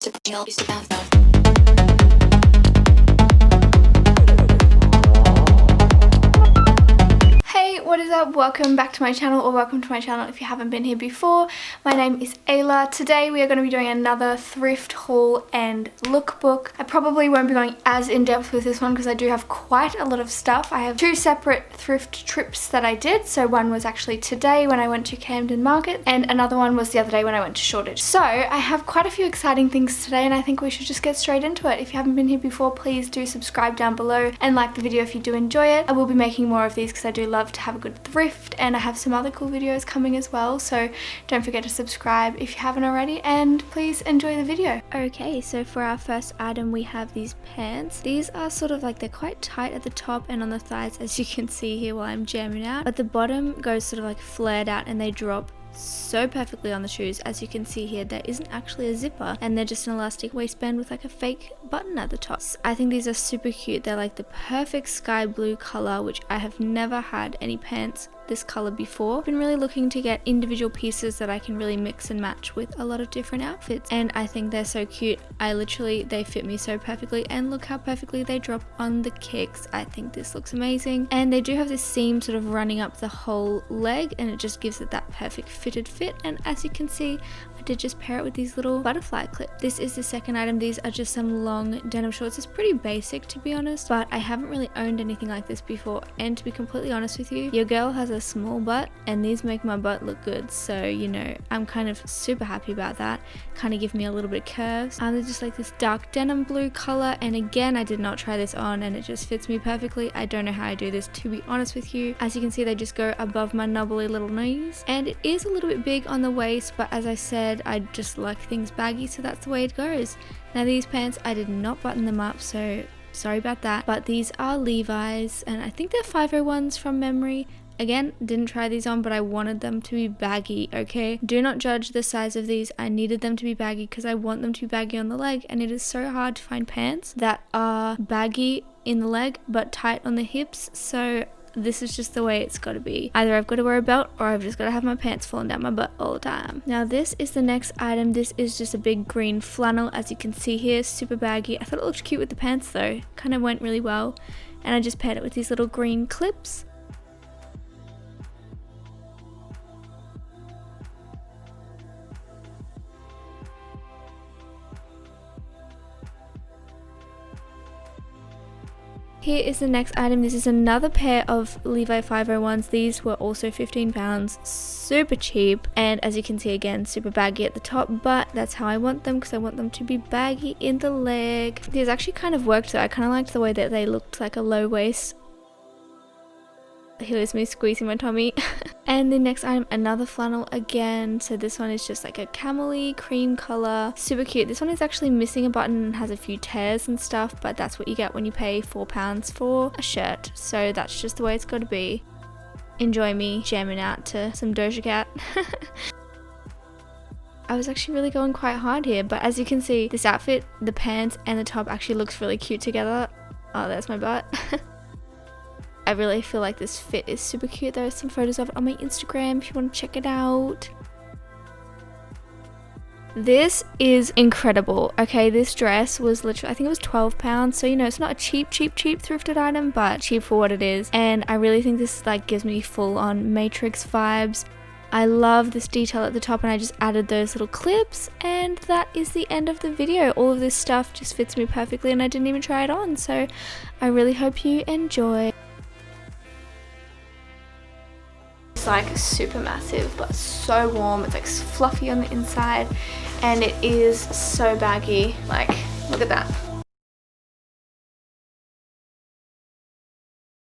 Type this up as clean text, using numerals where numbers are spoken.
Hey, what is up? Welcome back to my channel, or welcome to my channel if you haven't been here before. My name is Ayla. Today we are going to be doing another thrift haul and lookbook. I probably won't be going as in depth with this one because I do have quite a lot of stuff. I have two separate thrift trips that I did. So one was actually today when I went to Camden Market, and another one was the other day when I went to Shoreditch. So I have quite a few exciting things today, and I think we should just get straight into it. If you haven't been here before, please do subscribe down below and like the video if you do enjoy it. I will be making more of these because I do love to have a good thrift, and I have some other cool videos coming as well, so don't forget to subscribe if you haven't already, and please enjoy the video. Okay, so for our first item we have these pants. These are sort of like, they're quite tight at the top and on the thighs, as you can see here while I'm jamming out, but the bottom goes sort of like flared out and they drop so perfectly on the shoes. As you can see here, there isn't actually a zipper, and they're just an elastic waistband with like a fake button at the top. I think these are super cute. They're like the perfect sky blue color, which I have never had any pants this color before. I've been really looking to get individual pieces that I can really mix and match with a lot of different outfits, and I think they're so cute. They fit me so perfectly, and look how perfectly they drop on the kicks. I think this looks amazing, and they do have this seam sort of running up the whole leg, and it just gives it that perfect fitted fit. And as you can see, I did just pair it with these little butterfly clips. This is the second item. These are just some long denim shorts. It's pretty basic, to be honest, but I haven't really owned anything like this before, and to be completely honest with you, your girl has a small butt, and these make my butt look good, so you know, I'm kind of super happy about that. Kind of give me a little bit of curves. They're just like this dark denim blue color, and again, I did not try this on, and it just fits me perfectly. I don't know how I do this, to be honest with you. As you can see, they just go above my knobbly little knees, and it is a little bit big on the waist, but as I said, I just like things baggy, so that's the way it goes. Now these pants, I did not button them up, so sorry about that, but these are Levi's, and I think they're 501s from memory. Again, didn't try these on, but I wanted them to be baggy, okay? Do not judge the size of these. I needed them to be baggy because I want them to be baggy on the leg, and it is so hard to find pants that are baggy in the leg but tight on the hips, so this is just the way it's got to be. Either I've got to wear a belt, or I've just got to have my pants falling down my butt all the time. Now this is the next item. This is just a big green flannel, as you can see here, super baggy. I thought it looked cute with the pants though, kind of went really well, and I just paired it with these little green clips. Here is the next item. This is another pair of Levi 501s. These were also £15, super cheap, and as you can see, again, super baggy at the top, but that's how I want them because I want them to be baggy in the leg. These actually kind of worked though. I kind of liked the way that they looked like a low waist. Here's me squeezing my tummy. And the next item, another flannel again. So this one is just like a camel-y cream color, super cute. This one is actually missing a button and has a few tears and stuff, but that's what you get when you pay £4 for a shirt, so that's just the way it's got to be. Enjoy me jamming out to some Doja Cat. I was actually really going quite hard here, but as you can see, this outfit, the pants and the top actually looks really cute together. Oh, there's my butt. I really feel like this fit is super cute. There are some photos of it on my Instagram if you want to check it out. This is incredible. Okay, this dress was literally, I think it was £12, so you know, it's not a cheap thrifted item, but cheap for what it is. And I really think this like gives me full on Matrix vibes. I love this detail at the top, and I just added those little clips, and that is the end of the video. All of this stuff just fits me perfectly, and I didn't even try it on, so I really hope you enjoy. It's like super massive but so warm. It's like fluffy on the inside, and it is so baggy. Like, look at that.